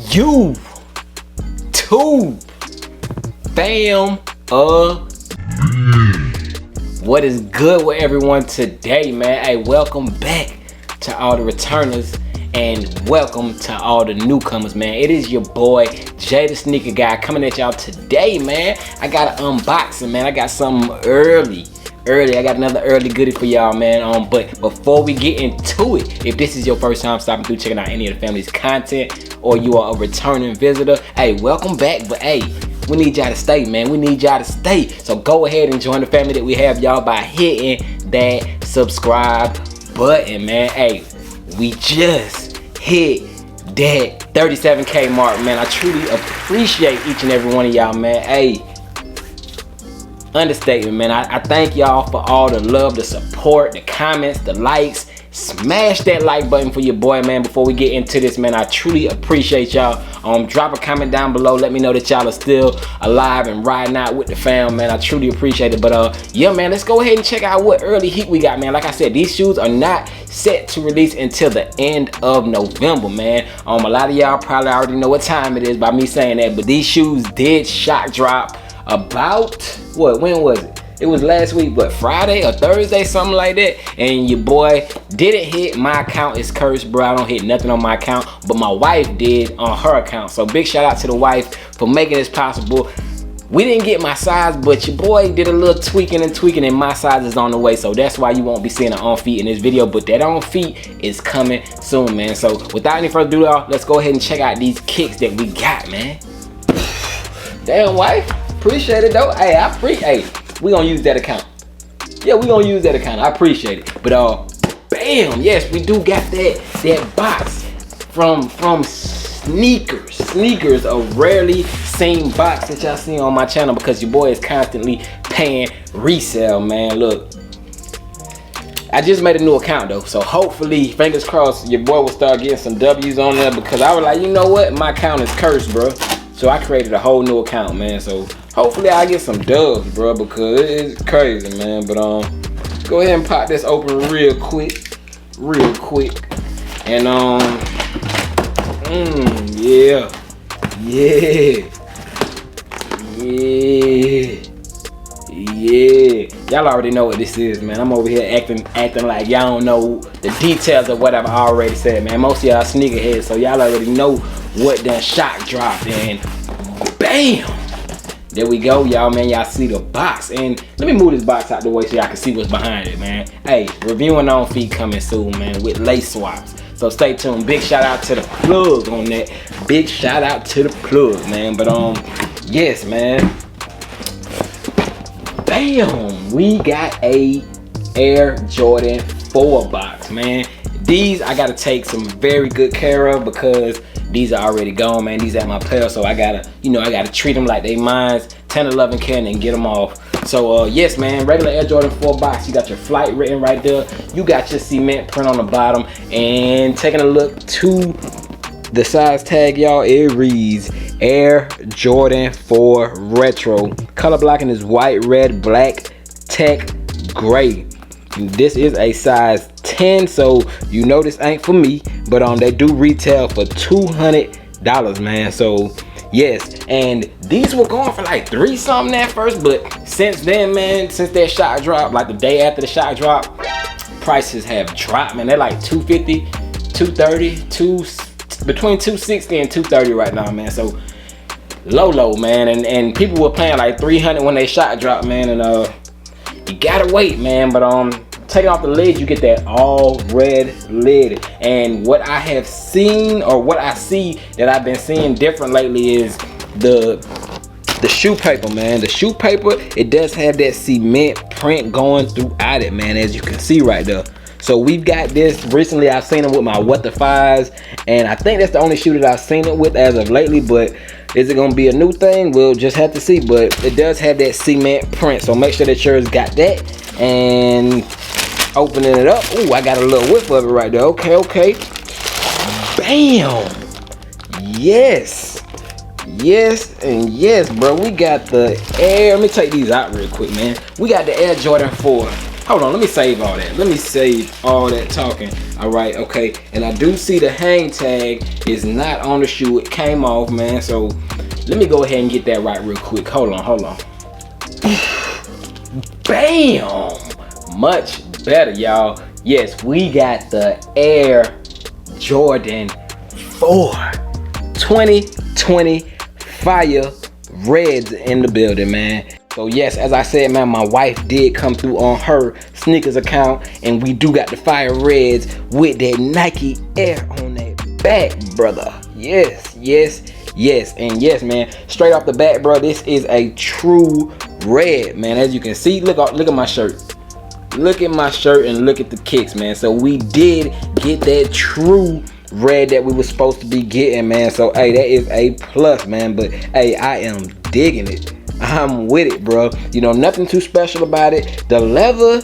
YouTube fam what is good with everyone today, man? Hey, welcome back to all the returners and welcome to all the newcomers, man. It is your boy Jay the Sneaker Guy coming at y'all today, man. I got an unboxing, man. I got something early. I got another early goodie for y'all, man. But before we get into it, if this is your first time stopping through checking out any of the family's content, or you are a returning visitor, hey, welcome back. But hey, we need y'all to stay, man. We need y'all to stay. So go ahead and join the family that we have, y'all, by hitting that subscribe button, man. Hey, we just hit that 37K mark, man. I truly appreciate each and every one of y'all, man. Hey, understatement, man. I thank y'all for all the love, the support, the comments, the likes. Smash that like button for your boy, man. Before we get into this, man, I truly appreciate y'all. Drop a comment down below. Let me know that y'all are still alive and riding out with the fam, man. I truly appreciate it. But yeah, man, let's go ahead and check out what early heat we got, man. Like I said, these shoes are not set to release until the end of November, man. A lot of y'all probably already know what time it is by me saying that, but these shoes did shock drop about when was it? It was last week, but Friday or Thursday, something like that. And your boy didn't hit. My account is cursed, bro. I don't hit nothing on my account, but my wife did on her account. So big shout out to the wife for making this possible. We didn't get my size, but your boy did a little tweaking, and my size is on the way. So that's why you won't be seeing an on feet in this video, but that on feet is coming soon, man. So without any further ado, y'all, let's go ahead and check out these kicks that we got, man. Damn, wife. Appreciate it though. Hey, we gonna use that account. Yeah, we gonna use that account. I appreciate it. But bam, yes, we do got that box from Sneakers. Sneakers, a rarely seen box that y'all see on my channel because your boy is constantly paying resale, man. Look, I just made a new account though, so hopefully, fingers crossed, your boy will start getting some W's on there because I was like, you know what, my account is cursed, bro. So I created a whole new account, man. So hopefully I get some dubs, bro, because it's crazy, man. But go ahead and pop this open real quick. And yeah. Y'all already know what this is, man. I'm over here acting like y'all don't know the details of what I've already said, man. Most of y'all sneakerheads, so y'all already know what that shock dropped, and bam, there we go, y'all, man. Y'all see the box, and let me move this box out the way so y'all can see what's behind it, man. Hey, reviewing on feet coming soon, man, with lace swaps, so stay tuned. Big shout out to the plug on that. Big shout out to the plug, man. But yes, man, bam, we got a Air Jordan 4 box, man. These I gotta take some very good care of because these are already gone, man. These at my pair, so I gotta treat them like they mines, 10, 11 can, and get them off. So yes, man, regular Air Jordan 4 box. You got your flight written right there. You got your cement print on the bottom, and taking a look to the size tag, y'all, it reads Air Jordan 4 Retro. Color blocking is white, red, black, tech, gray. This is a size 10, so you know this ain't for me, but they do retail for $200, man. So yes, and these were going for like $3 something at first, but since then, man, since that shot dropped, like the day after the shot drop, prices have dropped, man. They're like $250, $230, between $260 and $230 right now, man. So low, man, and people were paying like $300 when they shot dropped, man, and you gotta wait, man. But taking off the lid, you get that all red lid. And what I have seen, or what I see that I've been seeing different lately, is the shoe paper, man. The shoe paper, it does have that cement print going throughout it, man, as you can see right there. So we've got this recently. I've seen it with my What the Fives, and I think that's the only shoe that I've seen it with as of lately. But is it gonna be a new thing? We'll just have to see. But it does have that cement print, so make sure that yours got that. And opening it up, ooh, I got a little whiff of it right there. Okay, bam, yes, and yes, bro. We got the Air, let me take these out real quick, man. We got the Air Jordan 4 hold on, let me save all that. Let me save all that talking. All right, okay. And I do see the hang tag is not on the shoe. It came off, man. So let me go ahead and get that right real quick. Hold on. Bam! Much better, y'all. Yes, we got the Air Jordan 4 2020 Fire Reds in the building, man. So yes, as I said, man, my wife did come through on her sneakers account, and we do got the Fire Reds with that Nike Air on that back, brother. Yes. And yes, man, straight off the bat, bro, this is a true red, man. As you can see, look at my shirt. Look at my shirt and look at the kicks, man. So we did get that true red that we were supposed to be getting, man. So hey, that is a plus, man. But hey, I am digging it. I'm with it, bro. You know, nothing too special about it. The leather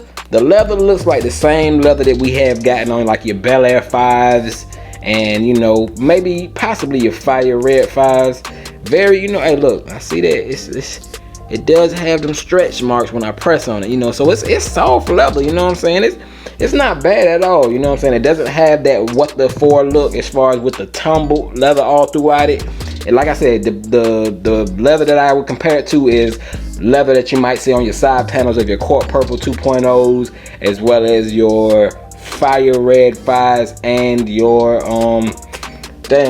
looks like the same leather that we have gotten on like your Bel Air 5s, and you know, maybe possibly your Fire Red 5s. Very, you know, hey, look, I see that it does have them stretch marks when I press on it, you know. So it's soft leather, you know what I'm saying? It's not bad at all, you know what I'm saying? It doesn't have that what the 4 look as far as with the tumbled leather all throughout it. And like I said, the leather that I would compare it to is leather that you might see on your side panels of your Court Purple 2.0s, as well as your Fire Red 5s and your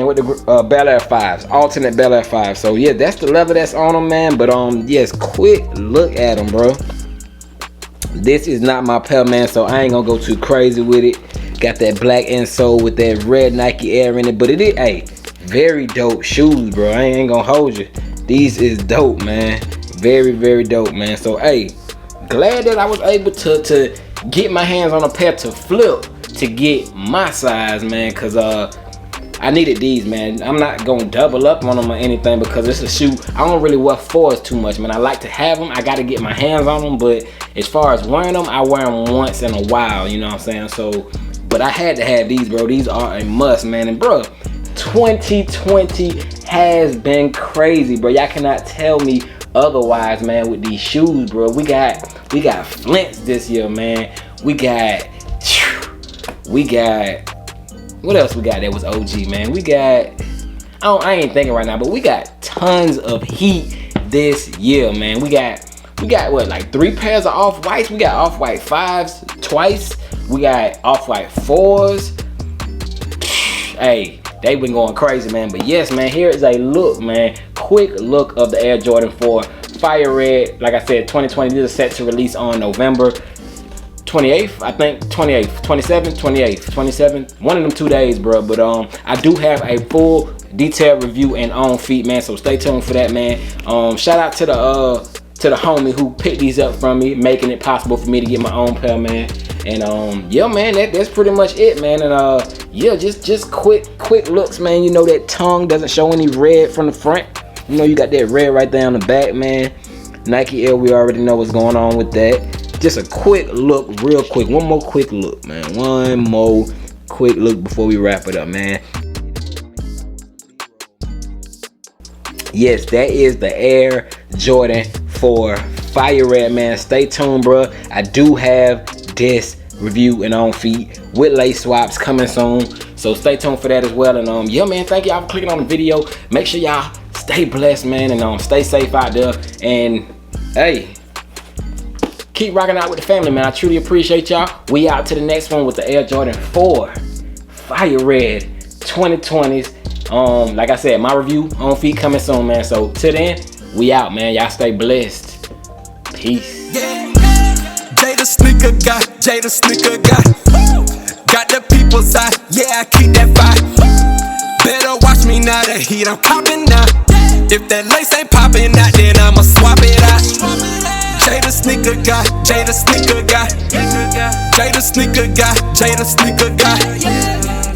with the Bel Air 5s, alternate Bel Air 5s. So yeah, that's the leather that's on them, man. But yes, quick look at them, bro. This is not my pair, man, so I ain't gonna go too crazy with it. Got that black insole with that red Nike Air in it, but it is, hey, very dope shoes, bro. I ain't gonna hold you. These is dope, man. Very dope, man. So hey, glad that I was able to get my hands on a pair to flip to get my size, man, cause I needed these, man. I'm not gonna double up on them or anything because it's a shoe. I don't really wear 4s too much, man. I like to have them. I gotta get my hands on them, but as far as wearing them, I wear them once in a while, you know what I'm saying? So, but I had to have these, bro. These are a must, man. And bro, 2020 has been crazy, bro. Y'all cannot tell me otherwise, man, with these shoes, bro. We got Flints this year, man. We got what else we got that was OG, man? We got, I ain't thinking right now, but we got tons of heat this year, man. We got what, like 3 pairs of Off-Whites? We got Off-White 5s twice. We got Off-White 4s. Hey, they've been going crazy, man. But yes, man, here is a look, man. Quick look of the Air Jordan 4 Fire Red. Like I said, 2020, this is set to release on November 28th, I think. 28th, 27th, 28th, 27th, one of them 2 days, bro. But I do have a full detailed review and on feet, man, so stay tuned for that, man. Shout out to the homie who picked these up from me, making it possible for me to get my own pair, man. And yeah, man, that's pretty much it, man. And yeah, just quick looks, man. You know that tongue doesn't show any red from the front. You know you got that red right there on the back, man. Nike Air, we already know what's going on with that. Just a quick look, real quick. One more quick look, man. One more quick look before we wrap it up, man. Yes, that is the Air Jordan 4 Fire Red, man. Stay tuned, bro. I do have this review and on feet with lace swaps coming soon, so stay tuned for that as well. And yeah, man, thank y'all for clicking on the video. Make sure y'all stay blessed, man, and stay safe out there. And hey, keep rocking out with the family, man. I truly appreciate y'all. We out to the next one with the Air Jordan 4 Fire Red 2020s. Like I said, my review on feet coming soon, man. So till then, we out, man. Y'all stay blessed. Peace. Yeah. Jay the sneaker guy, Jay the sneaker guy. Got the people's eye, yeah, I keep that fire. Better watch me now, the heat I'm popping now. If that lace ain't popping out, then I'ma swap it out. Jay the sneaker guy, Jay the sneaker guy. Jay the sneaker guy, Jay the sneaker guy.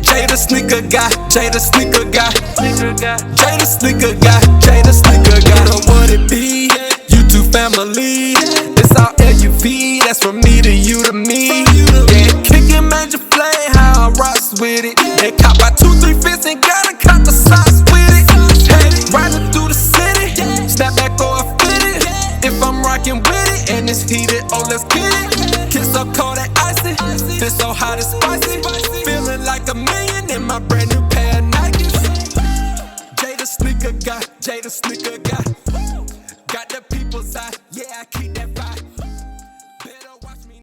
Jay the sneaker guy, Jay the sneaker guy. Jay the sneaker guy, Jay the sneaker guy. You know what it be, you two family. It's all LUV, that's from me to you to me. Yeah, kickin' major flame, how I rocks with it. They cop by 2-3 fits and gotta cop the socks with it. Hey, riding through the city, snap back or I fit it. If I'm rockin' with it and it's heated, oh let's get it. Kiss up Guy, Jay the Sneaker Guy. Got the people's eye, yeah, I keep that fire.